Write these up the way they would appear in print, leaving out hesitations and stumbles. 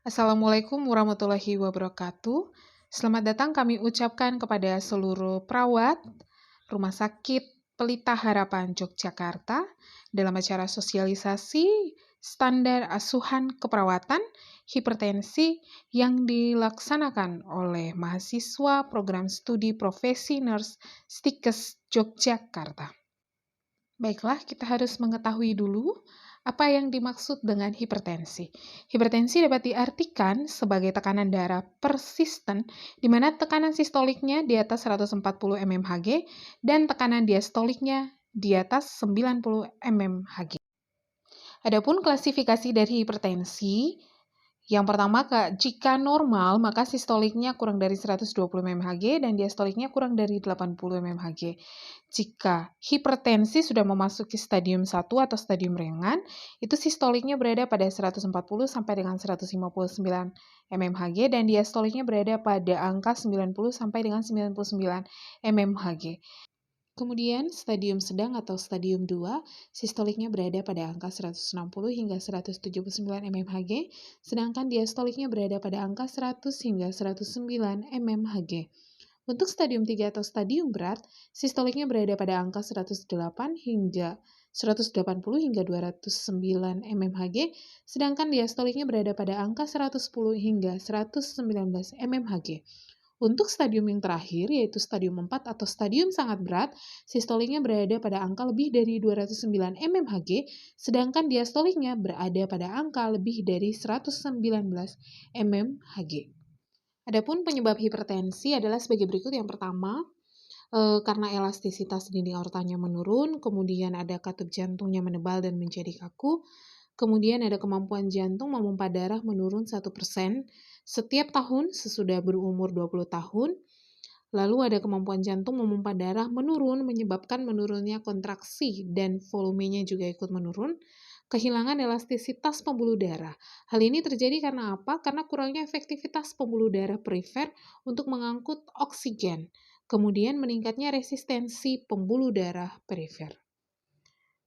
Assalamualaikum warahmatullahi wabarakatuh. Selamat datang kami ucapkan kepada seluruh perawat Rumah Sakit Pelita Harapan Yogyakarta dalam acara sosialisasi standar asuhan keperawatan hipertensi yang dilaksanakan oleh mahasiswa program studi profesi nurse Stikes Yogyakarta. Baiklah, kita harus mengetahui dulu apa yang dimaksud dengan hipertensi. Hipertensi dapat diartikan sebagai tekanan darah persisten, di mana tekanan sistoliknya di atas 140 mmHg dan tekanan diastoliknya di atas 90 mmHg. Adapun klasifikasi dari hipertensi, yang pertama, jika normal, maka sistoliknya kurang dari 120 mmHg dan diastoliknya kurang dari 80 mmHg. Jika hipertensi sudah memasuki stadium 1 atau stadium ringan, itu sistoliknya berada pada 140 sampai dengan 159 mmHg dan diastoliknya berada pada angka 90 sampai dengan 99 mmHg. Kemudian stadium sedang atau stadium 2, sistoliknya berada pada angka 160 hingga 179 mmHg, sedangkan diastoliknya berada pada angka 100 hingga 109 mmHg. Untuk stadium 3 atau stadium berat, sistoliknya berada pada angka 108 hingga 180 hingga 209 mmHg, sedangkan diastoliknya berada pada angka 110 hingga 119 mmHg. Untuk stadium yang terakhir, yaitu stadium 4 atau stadium sangat berat, sistoliknya berada pada angka lebih dari 209 mmHg, sedangkan diastoliknya berada pada angka lebih dari 119 mmHg. Adapun penyebab hipertensi adalah sebagai berikut. Yang pertama, karena elastisitas dinding aortanya menurun, kemudian ada katup jantungnya menebal dan menjadi kaku, kemudian ada kemampuan jantung memompa darah menurun 1% setiap tahun sesudah berumur 20 tahun. Lalu ada kemampuan jantung memompa darah menurun menyebabkan menurunnya kontraksi dan volumenya juga ikut menurun. Kehilangan elastisitas pembuluh darah. Hal ini terjadi karena apa? Karena kurangnya efektivitas pembuluh darah perifer untuk mengangkut oksigen. Kemudian meningkatnya resistensi pembuluh darah perifer.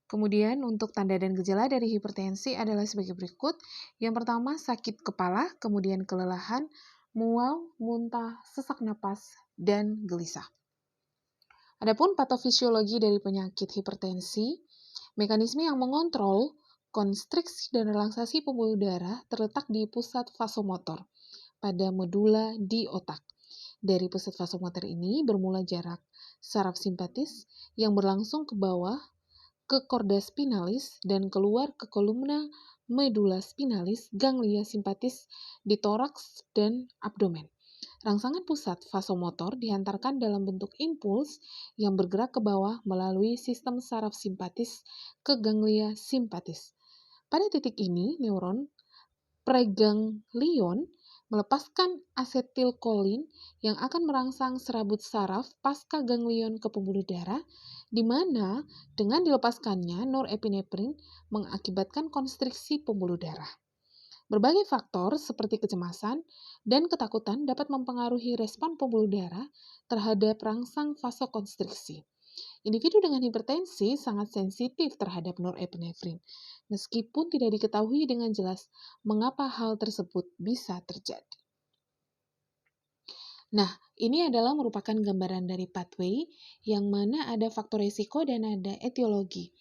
Kemudian untuk tanda dan gejala dari hipertensi adalah sebagai berikut. Yang pertama, sakit kepala, kemudian kelelahan, mual, muntah, sesak napas, dan gelisah. Adapun patofisiologi dari penyakit hipertensi, mekanisme yang mengontrol konstriksi dan relaksasi pembuluh darah terletak di pusat vasomotor pada medula di otak. Dari pusat vasomotor ini bermula jarak saraf simpatis yang berlangsung ke bawah ke korda spinalis dan keluar ke kolumna medula spinalis, ganglia simpatis di toraks dan abdomen. Rangsangan pusat vasomotor dihantarkan dalam bentuk impuls yang bergerak ke bawah melalui sistem saraf simpatis ke ganglia simpatis. Pada titik ini, neuron preganglion melepaskan asetilkolin yang akan merangsang serabut saraf pasca ganglion ke pembuluh darah, di mana dengan dilepaskannya norepinefrin mengakibatkan konstriksi pembuluh darah. Berbagai faktor seperti kecemasan dan ketakutan dapat mempengaruhi respon pembuluh darah terhadap rangsang vasokonstriksi. Individu dengan hipertensi sangat sensitif terhadap norepinefrin, meskipun tidak diketahui dengan jelas mengapa hal tersebut bisa terjadi. Nah, ini adalah merupakan gambaran dari pathway yang mana ada faktor risiko dan ada etiologi.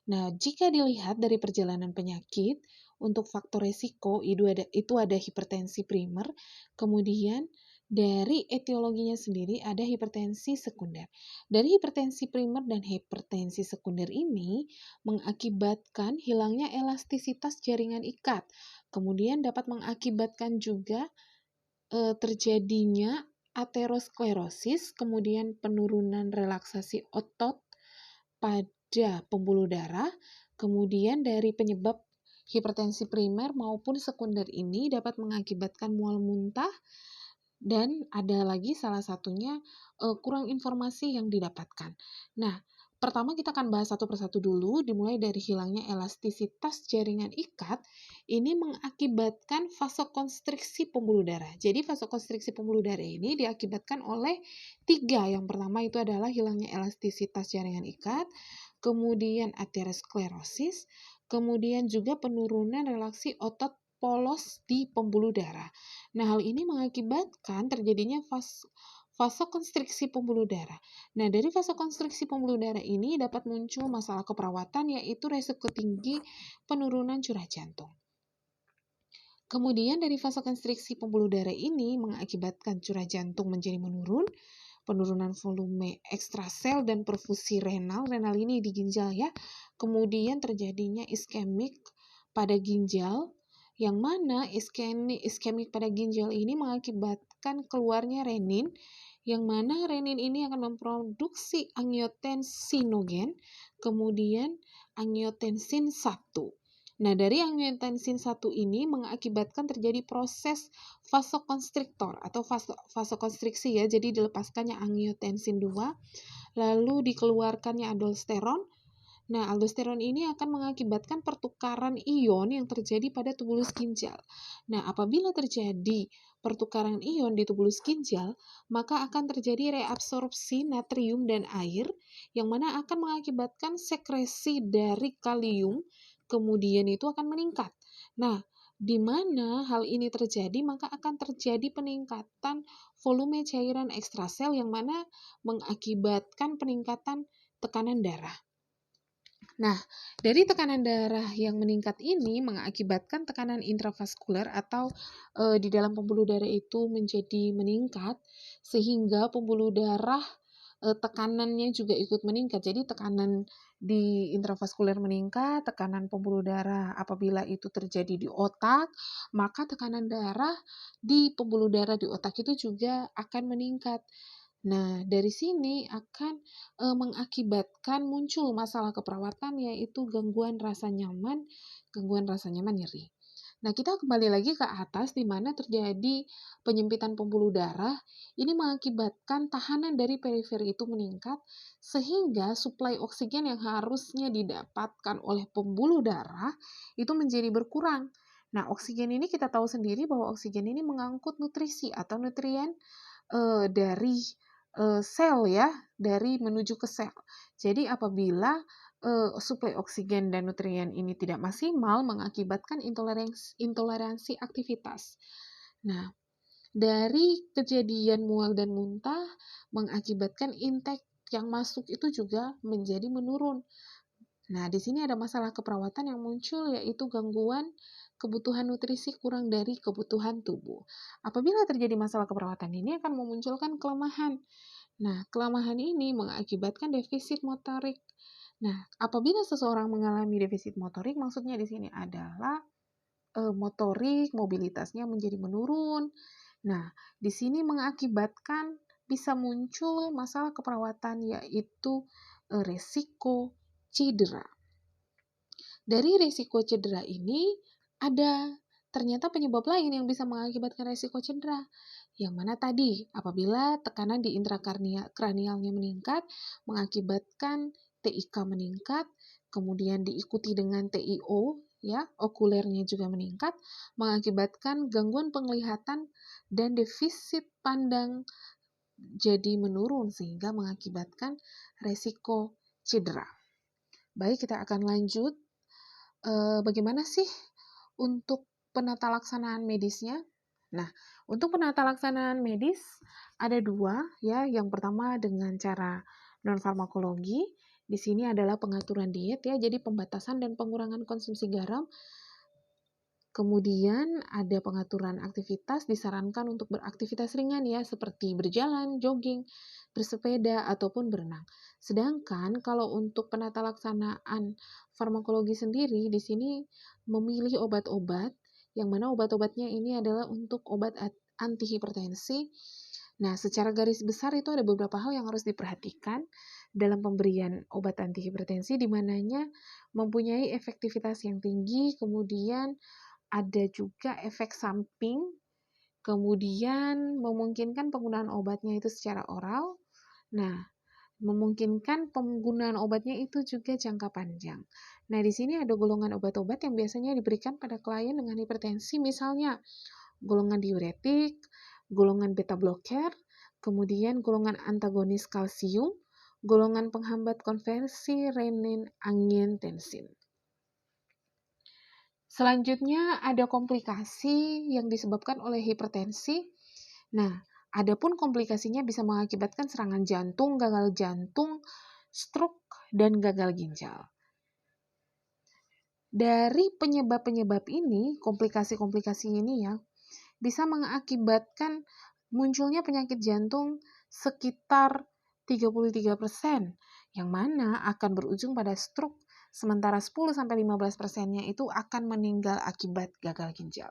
Nah, jika dilihat dari perjalanan penyakit, untuk faktor risiko itu ada hipertensi primer, kemudian dari etiologinya sendiri ada hipertensi sekunder. Dari hipertensi primer dan hipertensi sekunder ini mengakibatkan hilangnya elastisitas jaringan ikat, kemudian dapat mengakibatkan juga terjadinya aterosklerosis, kemudian penurunan relaksasi otot pada pembuluh darah, kemudian dari penyebab hipertensi primer maupun sekunder ini dapat mengakibatkan mual muntah, dan ada lagi salah satunya kurang informasi yang didapatkan. Nah, pertama kita akan bahas satu persatu dulu, dimulai dari hilangnya elastisitas jaringan ikat. Ini mengakibatkan vasokonstriksi pembuluh darah. Jadi vasokonstriksi pembuluh darah ini diakibatkan oleh 3. Yang pertama itu adalah hilangnya elastisitas jaringan ikat, kemudian aterosklerosis, kemudian juga penurunan relaksi otot polos di pembuluh darah. Nah, hal ini mengakibatkan terjadinya vasokonstriksi pembuluh darah. Nah, dari vasokonstriksi pembuluh darah ini dapat muncul masalah keperawatan, yaitu resiko tinggi penurunan curah jantung. Kemudian dari vasokonstriksi pembuluh darah ini mengakibatkan curah jantung menjadi menurun, penurunan volume ekstrasel dan perfusi renal. Renal ini di ginjal ya. Kemudian terjadinya iskemik pada ginjal, yang mana iskemik pada ginjal ini mengakibatkan keluarnya renin, yang mana renin ini akan memproduksi angiotensinogen, kemudian angiotensin 1. Nah, dari angiotensin 1 ini mengakibatkan terjadi proses vasokonstriktor atau vasokonstriksi ya. Jadi dilepaskannya angiotensin 2, lalu dikeluarkannya aldosteron. Nah, aldosteron ini akan mengakibatkan pertukaran ion yang terjadi pada tubulus ginjal. Nah, apabila terjadi pertukaran ion di tubulus ginjal, maka akan terjadi reabsorpsi natrium dan air, yang mana akan mengakibatkan sekresi dari kalium, kemudian itu akan meningkat. Nah, di mana hal ini terjadi, maka akan terjadi peningkatan volume cairan ekstrasel, yang mana mengakibatkan peningkatan tekanan darah. Nah, dari tekanan darah yang meningkat ini mengakibatkan tekanan intravaskuler atau di dalam pembuluh darah itu menjadi meningkat, sehingga pembuluh darah tekanannya juga ikut meningkat. Jadi tekanan di intravaskuler meningkat, tekanan pembuluh darah apabila itu terjadi di otak, maka tekanan darah di pembuluh darah di otak itu juga akan meningkat. Nah, dari sini akan mengakibatkan muncul masalah keperawatan, yaitu gangguan rasa nyaman nyeri. Nah, kita kembali lagi ke atas di mana terjadi penyempitan pembuluh darah. Ini mengakibatkan tahanan dari periferi itu meningkat, sehingga suplai oksigen yang harusnya didapatkan oleh pembuluh darah itu menjadi berkurang. Nah, oksigen ini kita tahu sendiri bahwa oksigen ini mengangkut nutrisi atau nutrien dari sel ya, dari menuju ke sel. Jadi apabila suplai oksigen dan nutrien ini tidak maksimal, mengakibatkan intoleransi aktivitas. Nah, dari kejadian mual dan muntah mengakibatkan intake yang masuk itu juga menjadi menurun. Nah, di sini ada masalah keperawatan yang muncul, yaitu gangguan kebutuhan nutrisi kurang dari kebutuhan tubuh. Apabila terjadi masalah keperawatan ini akan memunculkan kelemahan. Nah, kelemahan ini mengakibatkan defisit motorik. Nah, apabila seseorang mengalami defisit motorik, maksudnya di sini adalah motorik, mobilitasnya menjadi menurun. Nah, di sini mengakibatkan bisa muncul masalah keperawatan, yaitu resiko cedera. Dari resiko cedera ini ada ternyata penyebab lain yang bisa mengakibatkan resiko cedera. Yang mana tadi, apabila tekanan di intrakranialnya meningkat, mengakibatkan TIK meningkat, kemudian diikuti dengan TIO, ya, okulernya juga meningkat, mengakibatkan gangguan penglihatan dan defisit pandang jadi menurun, sehingga mengakibatkan resiko cedera. Baik, kita akan lanjut. Bagaimana sih untuk penata laksanaan medisnya? Nah, untuk penata laksanaan medis ada dua ya. Yang pertama dengan cara non-farmakologi. Di sini adalah pengaturan diet ya, jadi pembatasan dan pengurangan konsumsi garam. Kemudian ada pengaturan aktivitas, disarankan untuk beraktivitas ringan ya, seperti berjalan, jogging, bersepeda, ataupun berenang. Sedangkan kalau untuk penata laksanaan farmakologi sendiri, di sini memilih obat-obat, yang mana obat-obatnya ini adalah untuk obat antihipertensi. Nah, secara garis besar itu ada beberapa hal yang harus diperhatikan dalam pemberian obat antihipertensi, di mananya mempunyai efektivitas yang tinggi, kemudian ada juga efek samping, kemudian memungkinkan penggunaan obatnya itu secara oral. Nah, memungkinkan penggunaan obatnya itu juga jangka panjang. Nah, di sini ada golongan obat-obat yang biasanya diberikan pada klien dengan hipertensi, misalnya golongan diuretik, golongan beta blocker, kemudian golongan antagonis kalsium, golongan penghambat konversi renin angiotensin. Selanjutnya ada komplikasi yang disebabkan oleh hipertensi. Nah, adapun komplikasinya bisa mengakibatkan serangan jantung, gagal jantung, stroke, dan gagal ginjal. Dari penyebab-penyebab ini, komplikasi-komplikasi ini ya, bisa mengakibatkan munculnya penyakit jantung sekitar 33%, yang mana akan berujung pada stroke, sementara 10-15%-nya itu akan meninggal akibat gagal ginjal.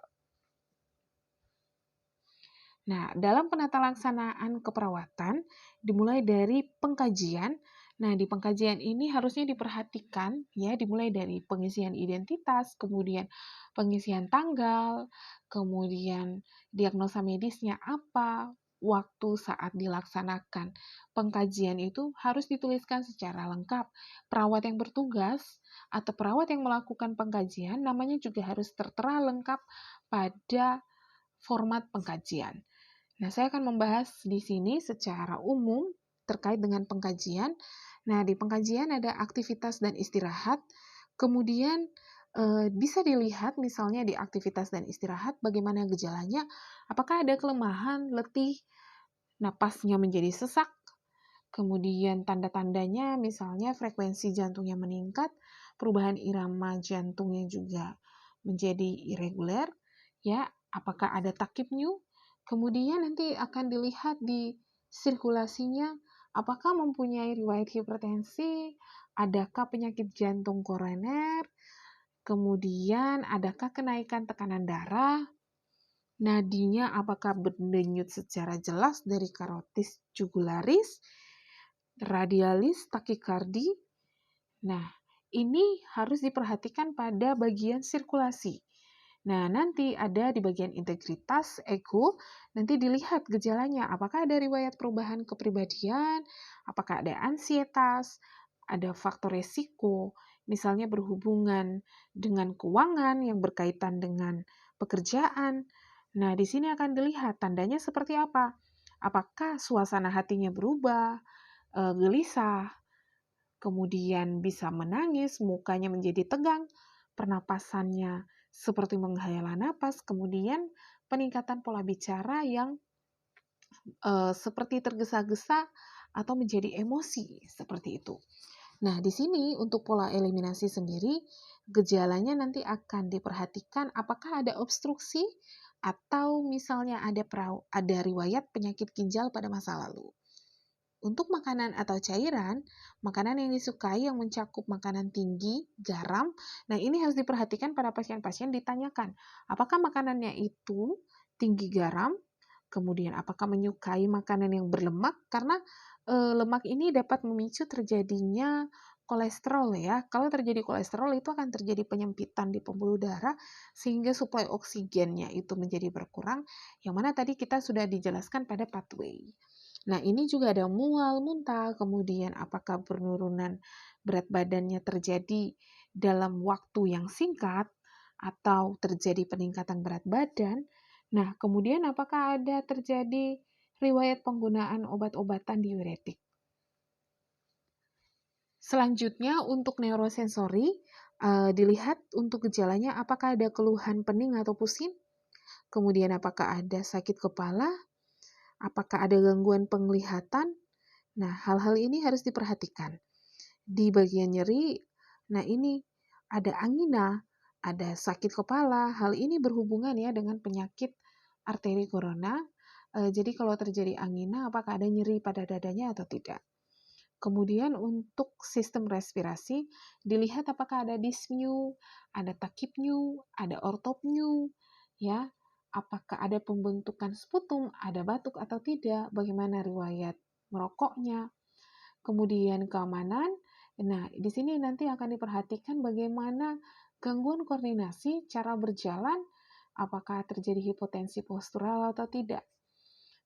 Nah, dalam penata laksanaan keperawatan dimulai dari pengkajian. Nah, di pengkajian ini harusnya diperhatikan ya, dimulai dari pengisian identitas, kemudian pengisian tanggal, kemudian diagnosa medisnya apa, waktu saat dilaksanakan pengkajian itu harus dituliskan secara lengkap. Perawat yang bertugas atau perawat yang melakukan pengkajian namanya juga harus tertera lengkap pada format pengkajian. Nah, saya akan membahas di sini secara umum terkait dengan pengkajian. Nah, di pengkajian ada aktivitas dan istirahat. Kemudian bisa dilihat misalnya di aktivitas dan istirahat bagaimana gejalanya, apakah ada kelemahan, letih, napasnya menjadi sesak, kemudian tanda-tandanya misalnya frekuensi jantungnya meningkat, perubahan irama jantungnya juga menjadi irregular, ya, apakah ada takipneu, kemudian nanti akan dilihat di sirkulasinya, apakah mempunyai riwayat hipertensi, adakah penyakit jantung koroner, kemudian adakah kenaikan tekanan darah, nadinya apakah berdenyut secara jelas dari karotis jugularis, radialis, takikardi. Nah, ini harus diperhatikan pada bagian sirkulasi. Nah, nanti ada di bagian integritas, ego, nanti dilihat gejalanya, apakah ada riwayat perubahan kepribadian, apakah ada ansietas, ada faktor resiko, misalnya berhubungan dengan keuangan yang berkaitan dengan pekerjaan. Nah, di sini akan dilihat tandanya seperti apa. Apakah suasana hatinya berubah, gelisah, kemudian bisa menangis, mukanya menjadi tegang, pernapasannya seperti menghela napas, kemudian peningkatan pola bicara yang seperti tergesa-gesa atau menjadi emosi seperti itu. Nah, di sini untuk pola eliminasi sendiri, gejalanya nanti akan diperhatikan apakah ada obstruksi atau misalnya ada riwayat penyakit ginjal pada masa lalu. Untuk makanan atau cairan, makanan yang disukai yang mencakup makanan tinggi, garam, nah ini harus diperhatikan pada pasien-pasien ditanyakan, apakah makanannya itu tinggi garam, kemudian apakah menyukai makanan yang berlemak, karena lemak ini dapat memicu terjadinya kolesterol ya. Kalau terjadi kolesterol itu akan terjadi penyempitan di pembuluh darah sehingga suplai oksigennya itu menjadi berkurang, yang mana tadi kita sudah dijelaskan pada pathway. Nah, ini juga ada mual, muntah, kemudian apakah penurunan berat badannya terjadi dalam waktu yang singkat atau terjadi peningkatan berat badan. Nah, kemudian apakah ada terjadi riwayat penggunaan obat-obatan diuretik. Selanjutnya untuk neurosensori, dilihat untuk gejalanya apakah ada keluhan pening atau pusing, kemudian apakah ada sakit kepala, apakah ada gangguan penglihatan. Nah, hal-hal ini harus diperhatikan. Di bagian nyeri, nah ini ada angina, ada sakit kepala. Hal ini berhubungan ya dengan penyakit arteri korona. Jadi kalau terjadi angina, apakah ada nyeri pada dadanya atau tidak? Kemudian untuk sistem respirasi, dilihat apakah ada dyspneu, ada takipneu, ada ortopneu, ya. Apakah ada pembentukan sputum, ada batuk atau tidak, bagaimana riwayat merokoknya. Kemudian keamanan, nah di sini nanti akan diperhatikan bagaimana gangguan koordinasi, cara berjalan, apakah terjadi hipotensi postural atau tidak.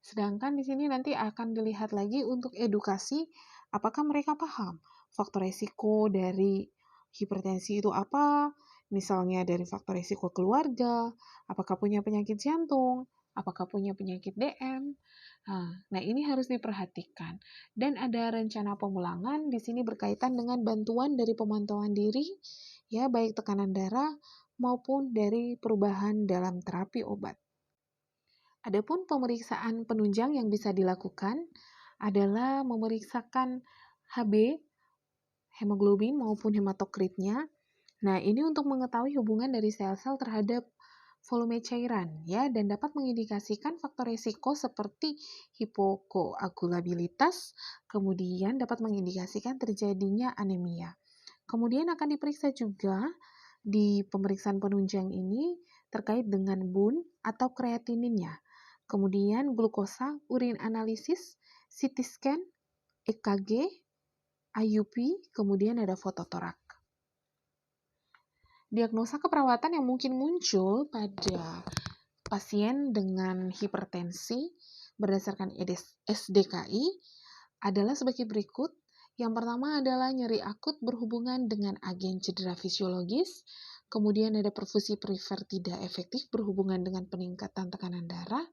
Sedangkan di sini nanti akan dilihat lagi untuk edukasi, apakah mereka paham faktor resiko dari hipertensi itu apa, misalnya dari faktor resiko keluarga, apakah punya penyakit jantung, apakah punya penyakit DM. Nah, ini harus diperhatikan. Dan ada rencana pemulangan di sini berkaitan dengan bantuan dari pemantauan diri, ya baik tekanan darah maupun dari perubahan dalam terapi obat. Adapun pemeriksaan penunjang yang bisa dilakukan adalah memeriksakan Hb, hemoglobin maupun hematokritnya. Nah, ini untuk mengetahui hubungan dari sel-sel terhadap volume cairan ya, dan dapat mengindikasikan faktor risiko seperti hipokoagulabilitas, kemudian dapat mengindikasikan terjadinya anemia. Kemudian akan diperiksa juga di pemeriksaan penunjang ini terkait dengan BUN atau kreatininnya. Kemudian glukosa, urin analisis, CT scan, EKG, IUP, kemudian ada fototorak. Diagnosa keperawatan yang mungkin muncul pada pasien dengan hipertensi berdasarkan SDKI adalah sebagai berikut. Yang pertama adalah nyeri akut berhubungan dengan agen cedera fisiologis, kemudian ada perfusi perifer tidak efektif berhubungan dengan peningkatan tekanan darah,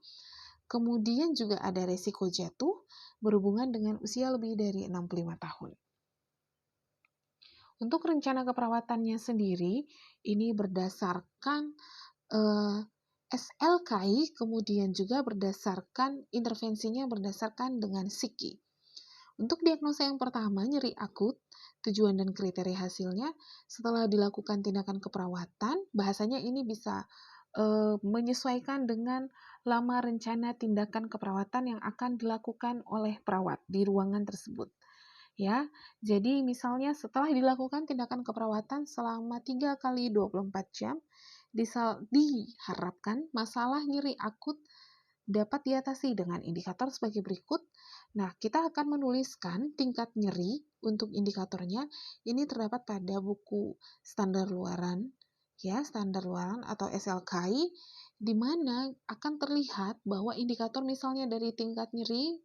kemudian juga ada resiko jatuh berhubungan dengan usia lebih dari 65 tahun. Untuk rencana keperawatannya sendiri, ini berdasarkan SLKI, kemudian juga berdasarkan intervensinya berdasarkan dengan psiki. Untuk diagnosa yang pertama, nyeri akut, tujuan dan kriteria hasilnya, setelah dilakukan tindakan keperawatan, bahasanya ini bisa menyesuaikan dengan lama rencana tindakan keperawatan yang akan dilakukan oleh perawat di ruangan tersebut. Ya, jadi misalnya setelah dilakukan tindakan keperawatan selama 3 kali 24 jam, diharapkan masalah nyeri akut dapat diatasi dengan indikator sebagai berikut. Nah, kita akan menuliskan tingkat nyeri untuk indikatornya. Ini terdapat pada buku standar luaran, ya, standar luaran atau SLKI, di mana akan terlihat bahwa indikator misalnya dari tingkat nyeri,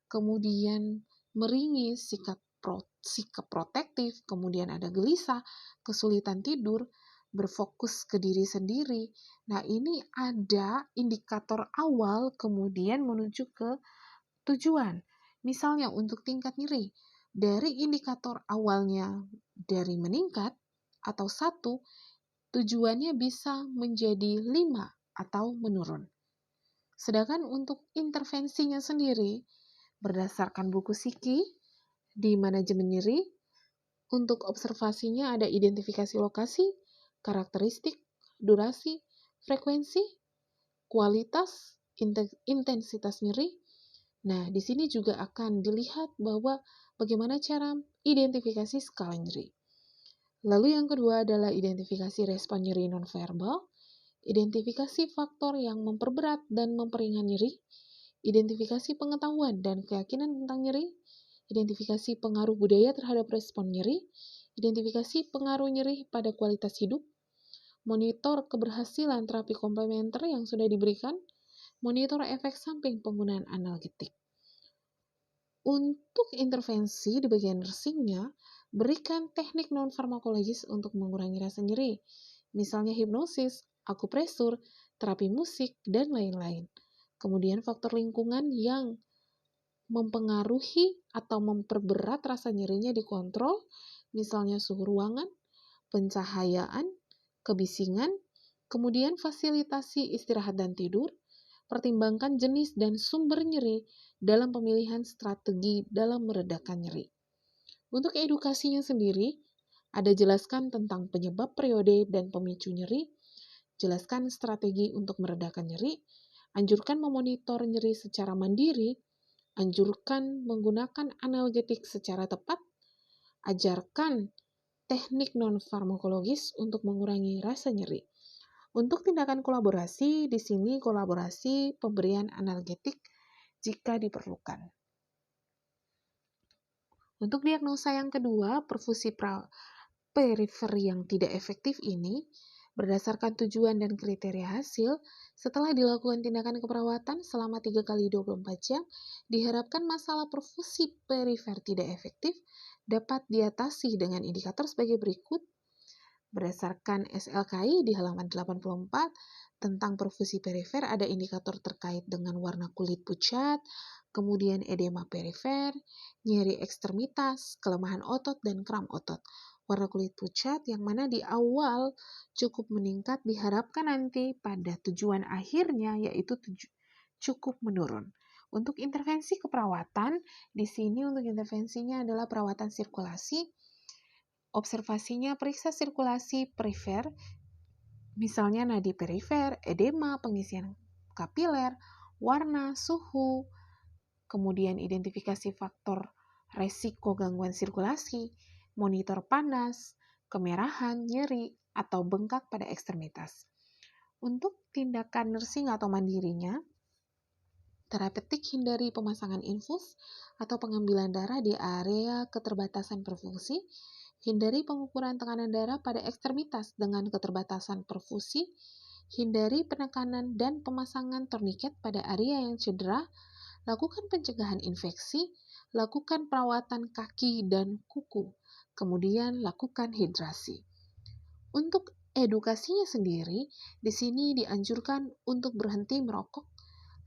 kemudian meringis, sikap protektif, kemudian ada gelisah, kesulitan tidur, berfokus ke diri sendiri. Nah, ini ada indikator awal kemudian menuju ke tujuan. Misalnya untuk tingkat nyeri, dari indikator awalnya dari meningkat atau 1, tujuannya bisa menjadi 5 atau menurun. Sedangkan untuk intervensinya sendiri, berdasarkan buku psiki di manajemen nyeri, untuk observasinya ada identifikasi lokasi, karakteristik, durasi, frekuensi, kualitas, intensitas nyeri. Nah, di sini juga akan dilihat bahwa bagaimana cara identifikasi skala nyeri. Lalu yang kedua adalah identifikasi respon nyeri nonverbal, identifikasi faktor yang memperberat dan memperingan nyeri, identifikasi pengetahuan dan keyakinan tentang nyeri, identifikasi pengaruh budaya terhadap respon nyeri, identifikasi pengaruh nyeri pada kualitas hidup, monitor keberhasilan terapi komplementer yang sudah diberikan, monitor efek samping penggunaan analgetik. Untuk intervensi di bagian nursingnya, berikan teknik non-farmakologis untuk mengurangi rasa nyeri, misalnya hipnosis, akupresur, terapi musik, dan lain-lain. Kemudian faktor lingkungan yang mempengaruhi atau memperberat rasa nyerinya dikontrol, misalnya suhu ruangan, pencahayaan, kebisingan, kemudian fasilitasi istirahat dan tidur, pertimbangkan jenis dan sumber nyeri dalam pemilihan strategi dalam meredakan nyeri. Untuk edukasinya sendiri, ada jelaskan tentang penyebab periode dan pemicu nyeri, jelaskan strategi untuk meredakan nyeri, anjurkan memonitor nyeri secara mandiri, anjurkan menggunakan analgetik secara tepat, ajarkan teknik non-farmakologis untuk mengurangi rasa nyeri. Untuk tindakan kolaborasi, di sini kolaborasi pemberian analgetik jika diperlukan. Untuk diagnosa yang kedua, perfusi perifer yang tidak efektif ini, berdasarkan tujuan dan kriteria hasil, setelah dilakukan tindakan keperawatan selama 3 kali 24 jam, diharapkan masalah perfusi perifer tidak efektif dapat diatasi dengan indikator sebagai berikut. Berdasarkan SLKI di halaman 84, tentang perfusi perifer ada indikator terkait dengan warna kulit pucat, kemudian edema perifer, nyeri ekstremitas, kelemahan otot, dan kram otot. warna kulit pucat yang mana di awal cukup meningkat, diharapkan nanti pada tujuan akhirnya yaitu cukup menurun. Untuk intervensi keperawatan, di sini untuk intervensinya adalah perawatan sirkulasi. Observasinya periksa sirkulasi perifer, misalnya nadi perifer, edema, pengisian kapiler, warna, suhu, kemudian identifikasi faktor resiko gangguan sirkulasi, monitor panas, kemerahan, nyeri, atau bengkak pada ekstremitas. Untuk tindakan nursing atau mandirinya, terapeutik hindari pemasangan infus atau pengambilan darah di area keterbatasan perfusi, hindari pengukuran tekanan darah pada ekstremitas dengan keterbatasan perfusi, hindari penekanan dan pemasangan torniket pada area yang cedera, lakukan pencegahan infeksi, lakukan perawatan kaki dan kuku, kemudian lakukan hidrasi. Untuk edukasinya sendiri, di sini dianjurkan untuk berhenti merokok,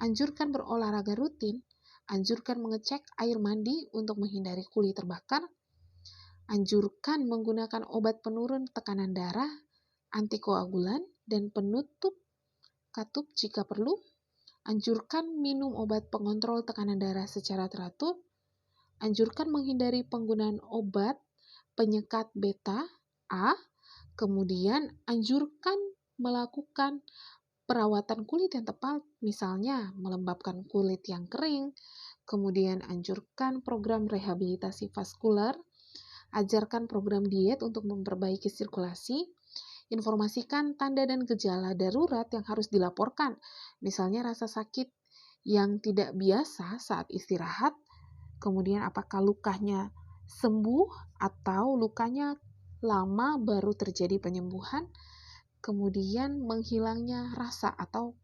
anjurkan berolahraga rutin, anjurkan mengecek air mandi untuk menghindari kulit terbakar, anjurkan menggunakan obat penurun tekanan darah, antikoagulan, dan penutup katup jika perlu, anjurkan minum obat pengontrol tekanan darah secara teratur, anjurkan menghindari penggunaan obat penyekat beta A, kemudian anjurkan melakukan perawatan kulit yang tepat, misalnya melembabkan kulit yang kering, kemudian anjurkan program rehabilitasi vaskular, ajarkan program diet untuk memperbaiki sirkulasi, informasikan tanda dan gejala darurat yang harus dilaporkan, misalnya rasa sakit yang tidak biasa saat istirahat, kemudian apakah lukanya sembuh atau lukanya lama baru terjadi penyembuhan, kemudian menghilangnya rasa atau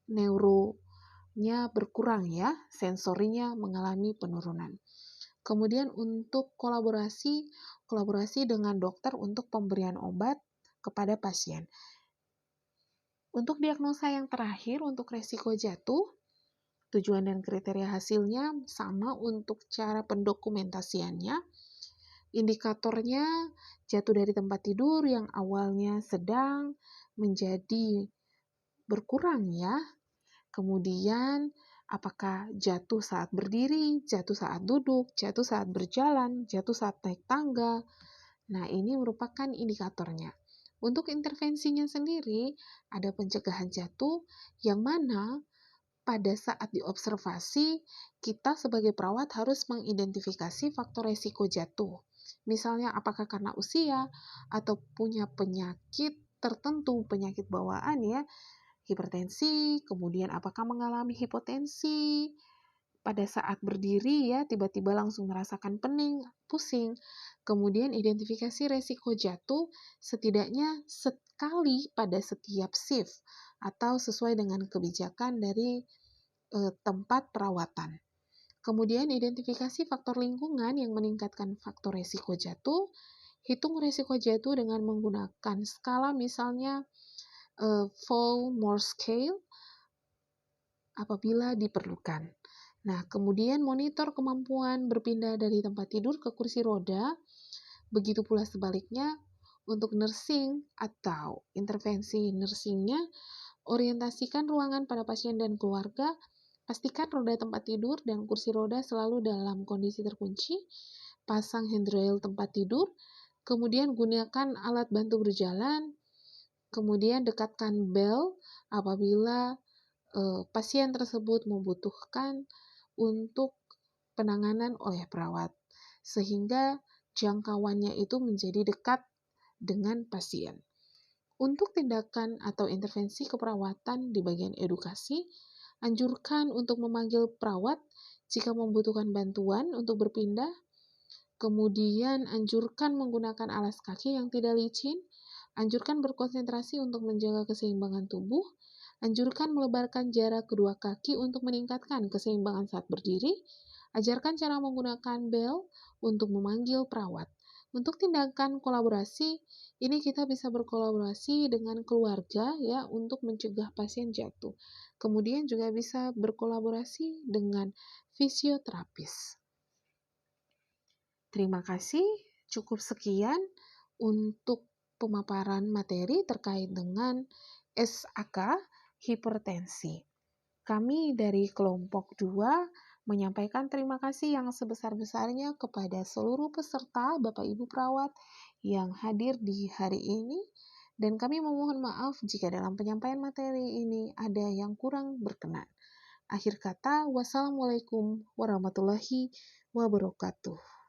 neuronya berkurang ya, sensorinya mengalami penurunan. Kemudian untuk kolaborasi dengan dokter untuk pemberian obat kepada pasien. Untuk diagnosa yang terakhir, untuk resiko jatuh, tujuan dan kriteria hasilnya sama untuk cara pendokumentasiannya. Indikatornya jatuh dari tempat tidur yang awalnya sedang menjadi berkurang ya. Kemudian apakah jatuh saat berdiri, jatuh saat duduk, jatuh saat berjalan, jatuh saat naik tangga. Nah, ini merupakan indikatornya. Untuk intervensinya sendiri, ada pencegahan jatuh yang mana pada saat diobservasi, kita sebagai perawat harus mengidentifikasi faktor resiko jatuh. Misalnya apakah karena usia atau punya penyakit tertentu, penyakit bawaan ya, hipertensi, kemudian apakah mengalami hipotensi pada saat berdiri ya, tiba-tiba langsung merasakan pening, pusing. Kemudian identifikasi resiko jatuh setidaknya sekali pada setiap shift atau sesuai dengan kebijakan dari tempat perawatan. Kemudian identifikasi faktor lingkungan yang meningkatkan faktor resiko jatuh. Hitung resiko jatuh dengan menggunakan skala misalnya Fall-More Scale apabila diperlukan. Nah, kemudian monitor kemampuan berpindah dari tempat tidur ke kursi roda. Begitu pula sebaliknya untuk nursing atau intervensi nursingnya, orientasikan ruangan pada pasien dan keluarga. Pastikan roda tempat tidur dan kursi roda selalu dalam kondisi terkunci. Pasang handrail tempat tidur. Kemudian gunakan alat bantu berjalan. Kemudian dekatkan bel apabila pasien tersebut membutuhkan untuk penanganan oleh perawat. Sehingga jangkauannya itu menjadi dekat dengan pasien. Untuk tindakan atau intervensi keperawatan di bagian edukasi, anjurkan untuk memanggil perawat jika membutuhkan bantuan untuk berpindah. Kemudian anjurkan menggunakan alas kaki yang tidak licin. Anjurkan berkonsentrasi untuk menjaga keseimbangan tubuh. Anjurkan melebarkan jarak kedua kaki untuk meningkatkan keseimbangan saat berdiri. Ajarkan cara menggunakan bel untuk memanggil perawat. Untuk tindakan kolaborasi, ini kita bisa berkolaborasi dengan keluarga ya untuk mencegah pasien jatuh. Kemudian juga bisa berkolaborasi dengan fisioterapis. Terima kasih. Cukup sekian untuk pemaparan materi terkait dengan SAK hipertensi. Kami dari kelompok 2 menyampaikan terima kasih yang sebesar-besarnya kepada seluruh peserta Bapak Ibu perawat yang hadir di hari ini, dan kami memohon maaf jika dalam penyampaian materi ini ada yang kurang berkenan. Akhir kata, wassalamualaikum warahmatullahi wabarakatuh.